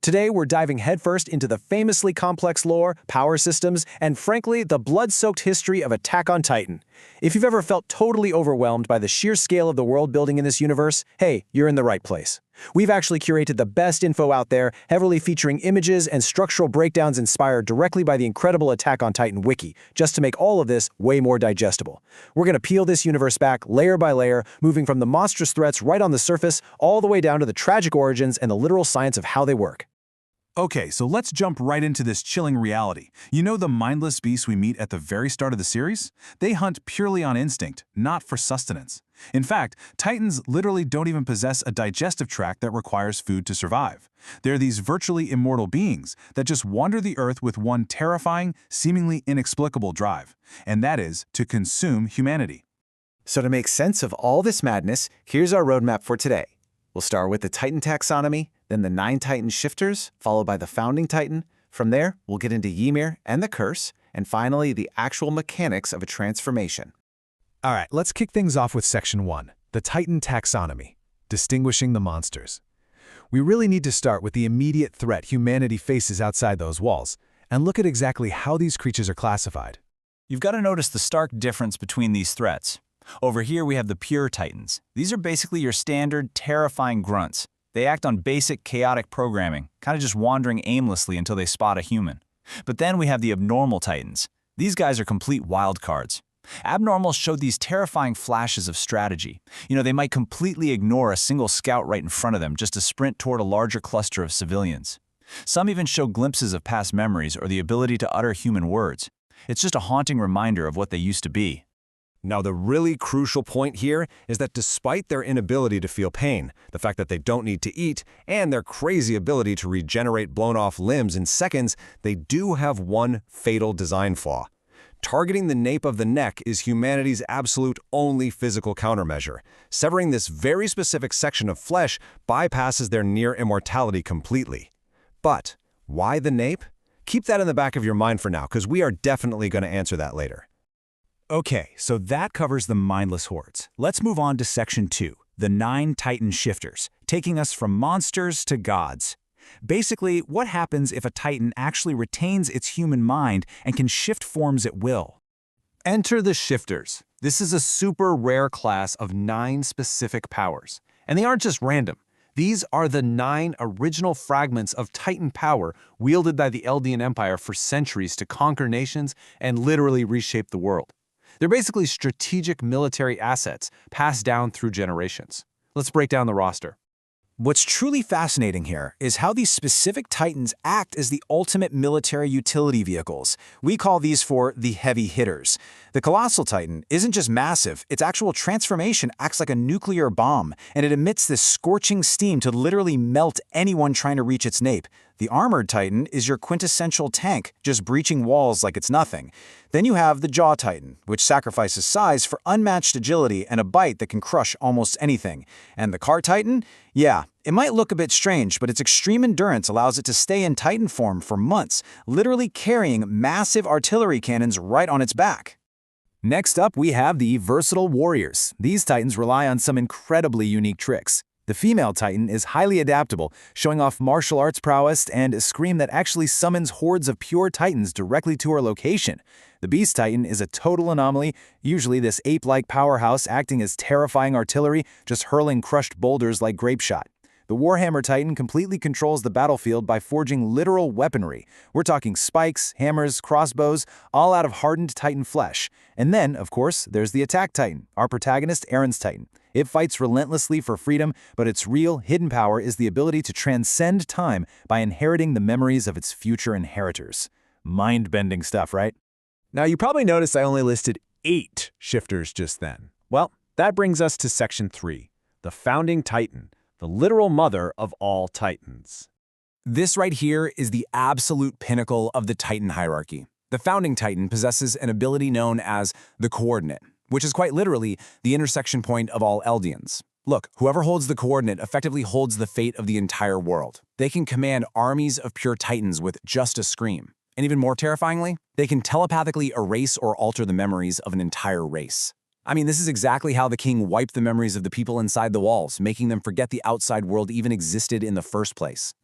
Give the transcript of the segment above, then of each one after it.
Today, we're diving headfirst into the famously complex lore, power systems, and frankly, the blood-soaked history of Attack on Titan. If you've ever felt totally overwhelmed by the sheer scale of the world building in this universe, hey, you're in the right place. We've actually curated the best info out there, heavily featuring images and structural breakdowns inspired directly by the incredible Attack on Titan wiki, just to make all of this way more digestible. We're going to peel this universe back layer by layer, moving from the monstrous threats right on the surface all the way down to the tragic origins and the literal science of how they work. Okay, so let's jump right into this chilling reality. You know the mindless beasts we meet at the very start of the series? They hunt purely on instinct, not for sustenance. In fact, Titans literally don't even possess a digestive tract that requires food to survive. They're these virtually immortal beings that just wander the earth with one terrifying, seemingly inexplicable drive, and that is to consume humanity. So to make sense of all this madness, here's our roadmap for today. We'll start with the Titan taxonomy, then the 9 Titan shifters, followed by the founding Titan. From there, we'll get into Ymir and the curse, and finally, the actual mechanics of a transformation. All right, let's kick things off with Section 1, the Titan taxonomy, distinguishing the monsters. We really need to start with the immediate threat humanity faces outside those walls, and look at exactly how these creatures are classified. You've got to notice the stark difference between these threats. Over here we have the pure Titans. These are basically your standard, terrifying grunts. They act on basic, chaotic programming, kind of just wandering aimlessly until they spot a human. But then we have the abnormal Titans. These guys are complete wild cards. Abnormals show these terrifying flashes of strategy. They might completely ignore a single scout right in front of them just to sprint toward a larger cluster of civilians. Some even show glimpses of past memories or the ability to utter human words. It's just a haunting reminder of what they used to be. Now, the really crucial point here is that despite their inability to feel pain, the fact that they don't need to eat, and their crazy ability to regenerate blown-off limbs in seconds, they do have one fatal design flaw. Targeting the nape of the neck is humanity's absolute only physical countermeasure. Severing this very specific section of flesh bypasses their near immortality completely. But why the nape? Keep that in the back of your mind for now, because we are definitely going to answer that later. Okay, so that covers the mindless hordes. Let's move on to Section 2, the 9 Titan shifters, taking us from monsters to gods. Basically, what happens if a Titan actually retains its human mind and can shift forms at will? Enter the shifters. This is a super rare class of 9 specific powers. And they aren't just random. These are the 9 original fragments of Titan power wielded by the Eldian Empire for centuries to conquer nations and literally reshape the world. They're basically strategic military assets passed down through generations. Let's break down the roster. What's truly fascinating here is how these specific Titans act as the ultimate military utility vehicles. We call these for the heavy hitters. The Colossal Titan isn't just massive, its actual transformation acts like a nuclear bomb, and it emits this scorching steam to literally melt anyone trying to reach its nape. The Armored Titan is your quintessential tank, just breaching walls like it's nothing. Then you have the Jaw Titan, which sacrifices size for unmatched agility and a bite that can crush almost anything. And the Car Titan? Yeah, it might look a bit strange, but its extreme endurance allows it to stay in Titan form for months, literally carrying massive artillery cannons right on its back. Next up, we have the Versatile Warriors. These Titans rely on some incredibly unique tricks. The female Titan is highly adaptable, showing off martial arts prowess and a scream that actually summons hordes of pure Titans directly to her location. The Beast Titan is a total anomaly, usually this ape-like powerhouse acting as terrifying artillery, just hurling crushed boulders like grape shot. The Warhammer Titan completely controls the battlefield by forging literal weaponry. We're talking spikes, hammers, crossbows, all out of hardened Titan flesh. And then, of course, there's the Attack Titan, our protagonist Aaron's Titan. It fights relentlessly for freedom, but its real, hidden power is the ability to transcend time by inheriting the memories of its future inheritors. Mind-bending stuff, right? Now, you probably noticed I only listed 8 shifters just then. Well, that brings us to Section 3, the Founding Titan, the literal mother of all Titans. This right here is the absolute pinnacle of the Titan hierarchy. The Founding Titan possesses an ability known as the Coordinate, which is quite literally the intersection point of all Eldians. Look, whoever holds the Coordinate effectively holds the fate of the entire world. They can command armies of pure Titans with just a scream. And even more terrifyingly, they can telepathically erase or alter the memories of an entire race. I mean, this is exactly how the king wiped the memories of the people inside the walls, making them forget the outside world even existed in the first place.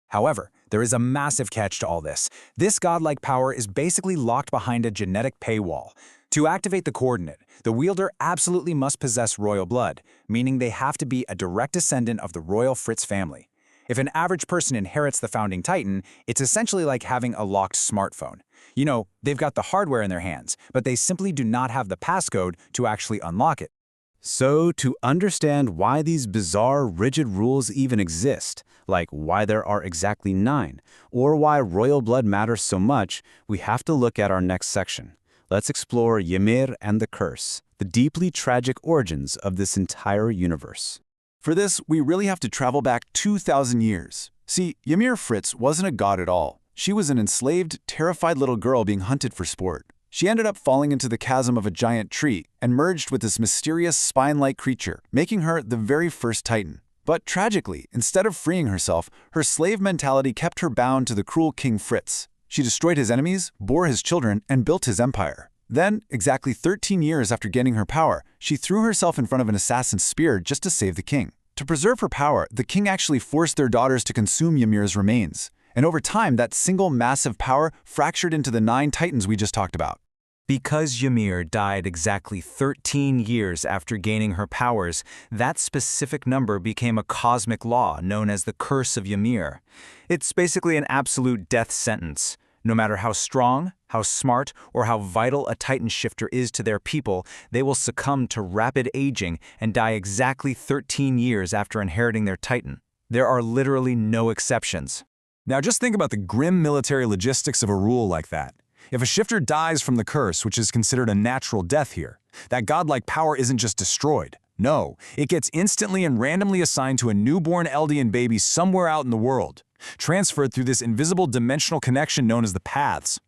However, there is a massive catch to all this. This godlike power is basically locked behind a genetic paywall. To activate the coordinate, the wielder absolutely must possess royal blood, meaning they have to be a direct descendant of the royal Fritz family. If an average person inherits the founding titan, it's essentially like having a locked smartphone. You know, they've got the hardware in their hands, but they simply do not have the passcode to actually unlock it. So, to understand why these bizarre, rigid rules even exist, like why there are exactly 9, or why royal blood matters so much, we have to look at our next section. Let's explore Ymir and the Curse, the deeply tragic origins of this entire universe. For this, we really have to travel back 2,000 years. See, Ymir Fritz wasn't a god at all. She was an enslaved, terrified little girl being hunted for sport. She ended up falling into the chasm of a giant tree and merged with this mysterious spine-like creature, making her the very first titan. But tragically, instead of freeing herself, her slave mentality kept her bound to the cruel King Fritz. She destroyed his enemies, bore his children, and built his empire. Then, exactly 13 years after gaining her power, she threw herself in front of an assassin's spear just to save the king. To preserve her power, the king actually forced their daughters to consume Ymir's remains. And over time, that single massive power fractured into the 9 titans we just talked about. Because Ymir died exactly 13 years after gaining her powers, that specific number became a cosmic law known as the Curse of Ymir. It's basically an absolute death sentence. No matter how strong, how smart, or how vital a titan shifter is to their people, they will succumb to rapid aging and die exactly 13 years after inheriting their titan. There are literally no exceptions. Now just think about the grim military logistics of a rule like that. If a shifter dies from the curse, which is considered a natural death here, that godlike power isn't just destroyed. No, it gets instantly and randomly assigned to a newborn Eldian baby somewhere out in the world, transferred through this invisible dimensional connection known as the paths.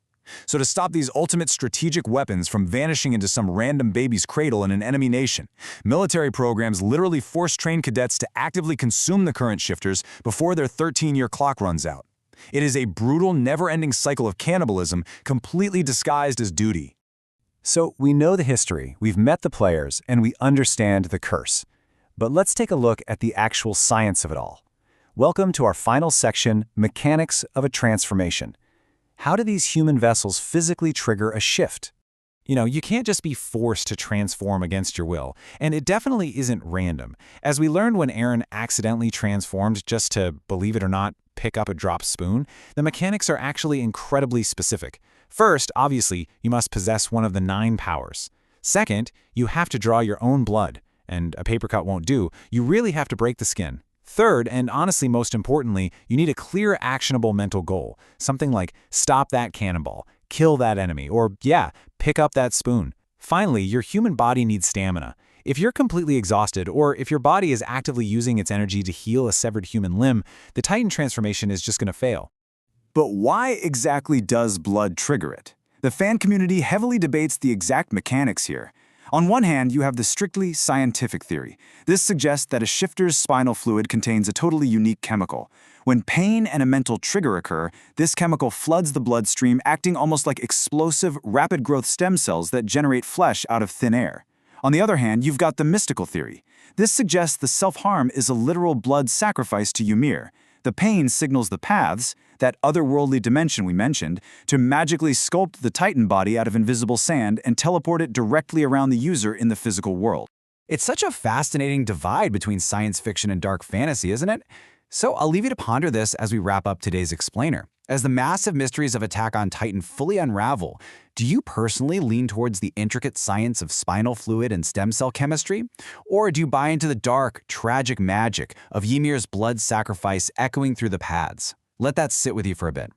So to stop these ultimate strategic weapons from vanishing into some random baby's cradle in an enemy nation, military programs literally force trained cadets to actively consume the current shifters before their 13-year clock runs out. It is a brutal, never-ending cycle of cannibalism completely disguised as duty. So we know the history, we've met the players, and we understand the curse. But let's take a look at the actual science of it all. Welcome to our final section, Mechanics of a Transformation. How do these human vessels physically trigger a shift? You know, you can't just be forced to transform against your will, and it definitely isn't random. As we learned when Aaron accidentally transformed just to, believe it or not, pick up a dropped spoon, the mechanics are actually incredibly specific. First, obviously, you must possess one of the 9 powers. Second, you have to draw your own blood, and a paper cut won't do. You really have to break the skin. Third, and honestly most importantly, you need a clear, actionable mental goal. Something like, stop that cannonball, kill that enemy, or, yeah, pick up that spoon. Finally, your human body needs stamina. If you're completely exhausted, or if your body is actively using its energy to heal a severed human limb, the Titan transformation is just going to fail. But why exactly does blood trigger it? The fan community heavily debates the exact mechanics here. On one hand, you have the strictly scientific theory. This suggests that a shifter's spinal fluid contains a totally unique chemical. When pain and a mental trigger occur, this chemical floods the bloodstream, acting almost like explosive, rapid-growth stem cells that generate flesh out of thin air. On the other hand, you've got the mystical theory. This suggests the self-harm is a literal blood sacrifice to Ymir. The pain signals the paths, that otherworldly dimension we mentioned, to magically sculpt the Titan body out of invisible sand and teleport it directly around the user in the physical world. It's such a fascinating divide between science fiction and dark fantasy, isn't it? So I'll leave you to ponder this as we wrap up today's explainer. As the massive mysteries of Attack on Titan fully unravel, do you personally lean towards the intricate science of spinal fluid and stem cell chemistry? Or do you buy into the dark, tragic magic of Ymir's blood sacrifice echoing through the paths? Let that sit with you for a bit.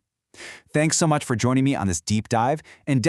Thanks so much for joining me on this deep dive, and